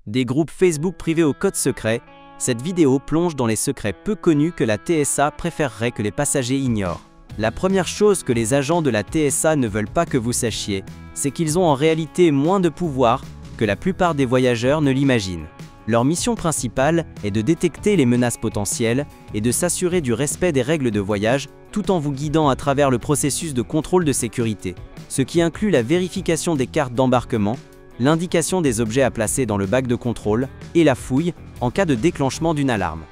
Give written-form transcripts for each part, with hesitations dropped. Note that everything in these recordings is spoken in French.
Des groupes Facebook privés au code secret, cette vidéo plonge dans les secrets peu connus que la TSA préférerait que les passagers ignorent. La première chose que les agents de la TSA ne veulent pas que vous sachiez, c'est qu'ils ont en réalité moins de pouvoir que la plupart des voyageurs ne l'imaginent. Leur mission principale est de détecter les menaces potentielles et de s'assurer du respect des règles de voyage tout en vous guidant à travers le processus de contrôle de sécurité, ce qui inclut la vérification des cartes d'embarquement, l'indication des objets à placer dans le bac de contrôle et la fouille en cas de déclenchement d'une alarme.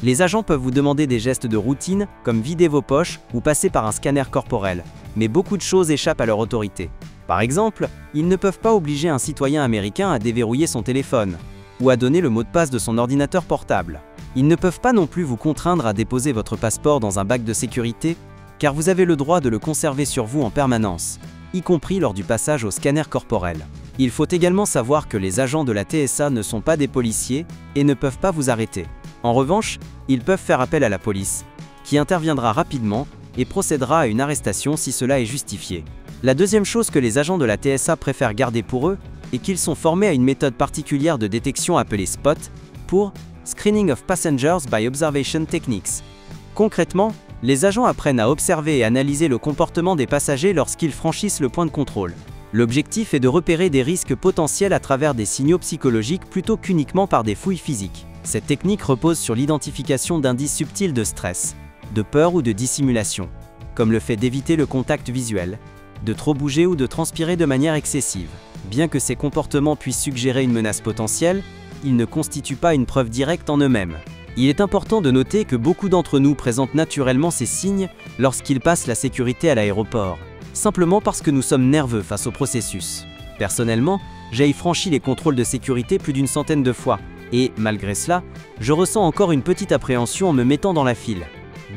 Les agents peuvent vous demander des gestes de routine comme vider vos poches ou passer par un scanner corporel, mais beaucoup de choses échappent à leur autorité. Par exemple, ils ne peuvent pas obliger un citoyen américain à déverrouiller son téléphone ou à donner le mot de passe de son ordinateur portable. Ils ne peuvent pas non plus vous contraindre à déposer votre passeport dans un bac de sécurité, car vous avez le droit de le conserver sur vous en permanence, y compris lors du passage au scanner corporel. Il faut également savoir que les agents de la TSA ne sont pas des policiers et ne peuvent pas vous arrêter. En revanche, ils peuvent faire appel à la police, qui interviendra rapidement et procédera à une arrestation si cela est justifié. La deuxième chose que les agents de la TSA préfèrent garder pour eux est qu'ils sont formés à une méthode particulière de détection appelée SPOT pour Screening of Passengers by Observation Techniques. Concrètement, les agents apprennent à observer et analyser le comportement des passagers lorsqu'ils franchissent le point de contrôle. L'objectif est de repérer des risques potentiels à travers des signaux psychologiques plutôt qu'uniquement par des fouilles physiques. Cette technique repose sur l'identification d'indices subtils de stress, de peur ou de dissimulation, comme le fait d'éviter le contact visuel, de trop bouger ou de transpirer de manière excessive. Bien que ces comportements puissent suggérer une menace potentielle, ils ne constituent pas une preuve directe en eux-mêmes. Il est important de noter que beaucoup d'entre nous présentent naturellement ces signes lorsqu'ils passent la sécurité à l'aéroport, simplement parce que nous sommes nerveux face au processus. Personnellement, j'ai franchi les contrôles de sécurité plus d'une centaine de fois, et, malgré cela, je ressens encore une petite appréhension en me mettant dans la file.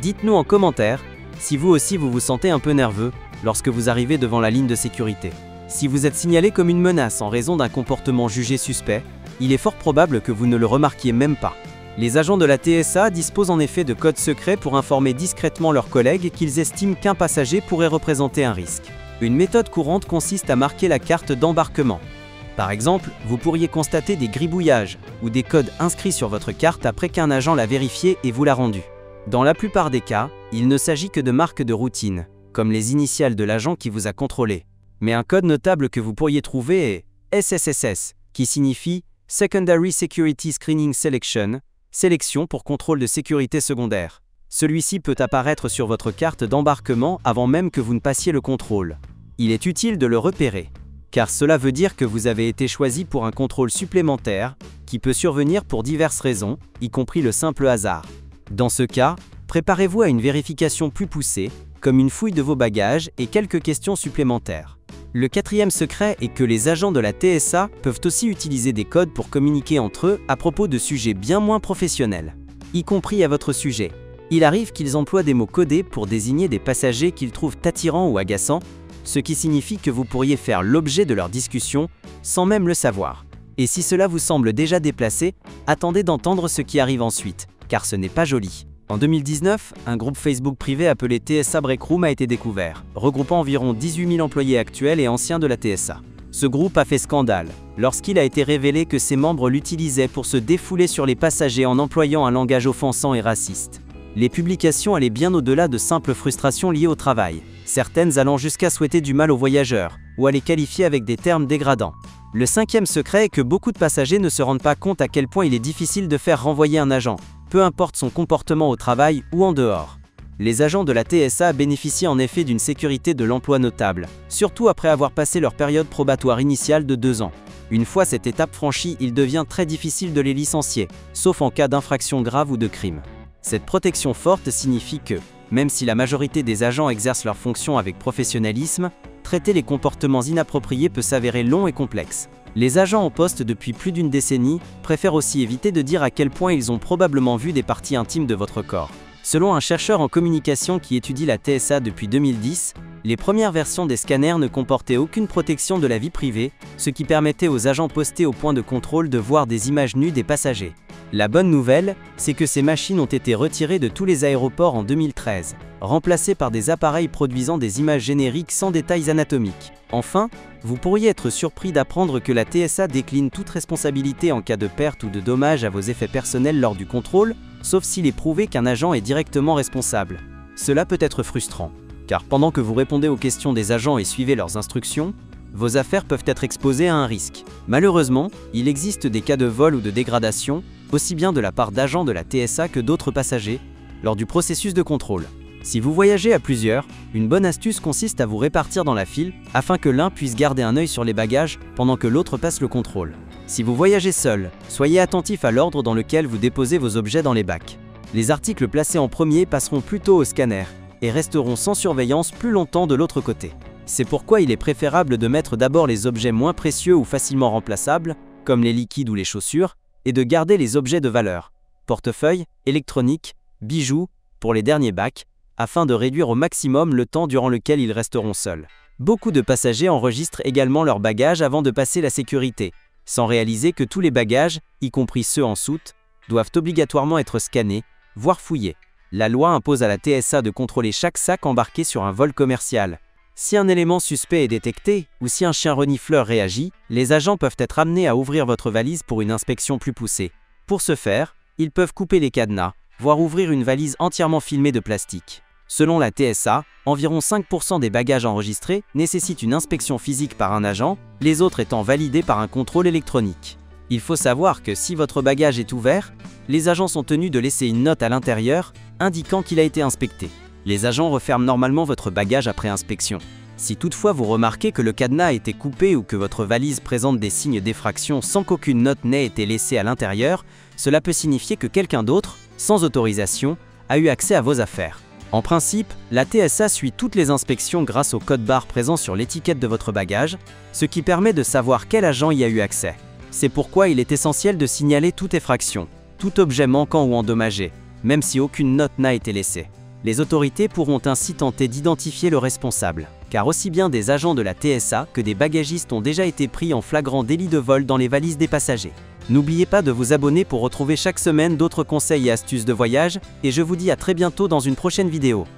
Dites-nous en commentaire si vous aussi vous vous sentez un peu nerveux lorsque vous arrivez devant la ligne de sécurité. Si vous êtes signalé comme une menace en raison d'un comportement jugé suspect, il est fort probable que vous ne le remarquiez même pas. Les agents de la TSA disposent en effet de codes secrets pour informer discrètement leurs collègues qu'ils estiment qu'un passager pourrait représenter un risque. Une méthode courante consiste à marquer la carte d'embarquement. Par exemple, vous pourriez constater des gribouillages ou des codes inscrits sur votre carte après qu'un agent l'a vérifié et vous l'a rendu. Dans la plupart des cas, il ne s'agit que de marques de routine, comme les initiales de l'agent qui vous a contrôlé. Mais un code notable que vous pourriez trouver est SSSS, qui signifie Secondary Security Screening Selection, sélection pour contrôle de sécurité secondaire. Celui-ci peut apparaître sur votre carte d'embarquement avant même que vous ne passiez le contrôle. Il est utile de le repérer, car cela veut dire que vous avez été choisi pour un contrôle supplémentaire, qui peut survenir pour diverses raisons, y compris le simple hasard. Dans ce cas, préparez-vous à une vérification plus poussée, comme une fouille de vos bagages et quelques questions supplémentaires. Le quatrième secret est que les agents de la TSA peuvent aussi utiliser des codes pour communiquer entre eux à propos de sujets bien moins professionnels, y compris à votre sujet. Il arrive qu'ils emploient des mots codés pour désigner des passagers qu'ils trouvent attirants ou agaçants, ce qui signifie que vous pourriez faire l'objet de leur discussion sans même le savoir. Et si cela vous semble déjà déplacé, attendez d'entendre ce qui arrive ensuite, car ce n'est pas joli. En 2019, un groupe Facebook privé appelé TSA Breakroom a été découvert, regroupant environ 18 000 employés actuels et anciens de la TSA. Ce groupe a fait scandale lorsqu'il a été révélé que ses membres l'utilisaient pour se défouler sur les passagers en employant un langage offensant et raciste. Les publications allaient bien au-delà de simples frustrations liées au travail, certaines allant jusqu'à souhaiter du mal aux voyageurs ou à les qualifier avec des termes dégradants. Le cinquième secret est que beaucoup de passagers ne se rendent pas compte à quel point il est difficile de faire renvoyer un agent, peu importe son comportement au travail ou en dehors. Les agents de la TSA bénéficient en effet d'une sécurité de l'emploi notable, surtout après avoir passé leur période probatoire initiale de 2 ans. Une fois cette étape franchie, il devient très difficile de les licencier, sauf en cas d'infraction grave ou de crime. Cette protection forte signifie que, même si la majorité des agents exercent leurs fonctions avec professionnalisme, traiter les comportements inappropriés peut s'avérer long et complexe. Les agents en poste depuis plus d'une décennie préfèrent aussi éviter de dire à quel point ils ont probablement vu des parties intimes de votre corps. Selon un chercheur en communication qui étudie la TSA depuis 2010, les premières versions des scanners ne comportaient aucune protection de la vie privée, ce qui permettait aux agents postés au point de contrôle de voir des images nues des passagers. La bonne nouvelle, c'est que ces machines ont été retirées de tous les aéroports en 2013, remplacées par des appareils produisant des images génériques sans détails anatomiques. Enfin, vous pourriez être surpris d'apprendre que la TSA décline toute responsabilité en cas de perte ou de dommage à vos effets personnels lors du contrôle, sauf s'il est prouvé qu'un agent est directement responsable. Cela peut être frustrant, car pendant que vous répondez aux questions des agents et suivez leurs instructions, vos affaires peuvent être exposées à un risque. Malheureusement, il existe des cas de vol ou de dégradation, aussi bien de la part d'agents de la TSA que d'autres passagers, lors du processus de contrôle. Si vous voyagez à plusieurs, une bonne astuce consiste à vous répartir dans la file afin que l'un puisse garder un œil sur les bagages pendant que l'autre passe le contrôle. Si vous voyagez seul, soyez attentif à l'ordre dans lequel vous déposez vos objets dans les bacs. Les articles placés en premier passeront plutôt au scanner et resteront sans surveillance plus longtemps de l'autre côté. C'est pourquoi il est préférable de mettre d'abord les objets moins précieux ou facilement remplaçables, comme les liquides ou les chaussures, et de garder les objets de valeur, portefeuille, électronique, bijoux, pour les derniers bacs, afin de réduire au maximum le temps durant lequel ils resteront seuls. Beaucoup de passagers enregistrent également leurs bagages avant de passer la sécurité, sans réaliser que tous les bagages, y compris ceux en soute, doivent obligatoirement être scannés, voire fouillés. La loi impose à la TSA de contrôler chaque sac embarqué sur un vol commercial. Si un élément suspect est détecté, ou si un chien renifleur réagit, les agents peuvent être amenés à ouvrir votre valise pour une inspection plus poussée. Pour ce faire, ils peuvent couper les cadenas, voire ouvrir une valise entièrement filmée de plastique. Selon la TSA, environ 5% des bagages enregistrés nécessitent une inspection physique par un agent, les autres étant validés par un contrôle électronique. Il faut savoir que si votre bagage est ouvert, les agents sont tenus de laisser une note à l'intérieur indiquant qu'il a été inspecté. Les agents referment normalement votre bagage après inspection. Si toutefois vous remarquez que le cadenas a été coupé ou que votre valise présente des signes d'effraction sans qu'aucune note n'ait été laissée à l'intérieur, cela peut signifier que quelqu'un d'autre, sans autorisation, a eu accès à vos affaires. En principe, la TSA suit toutes les inspections grâce au code barre présent sur l'étiquette de votre bagage, ce qui permet de savoir quel agent y a eu accès. C'est pourquoi il est essentiel de signaler toute effraction, tout objet manquant ou endommagé, même si aucune note n'a été laissée. Les autorités pourront ainsi tenter d'identifier le responsable, car aussi bien des agents de la TSA que des bagagistes ont déjà été pris en flagrant délit de vol dans les valises des passagers. N'oubliez pas de vous abonner pour retrouver chaque semaine d'autres conseils et astuces de voyage, et je vous dis à très bientôt dans une prochaine vidéo.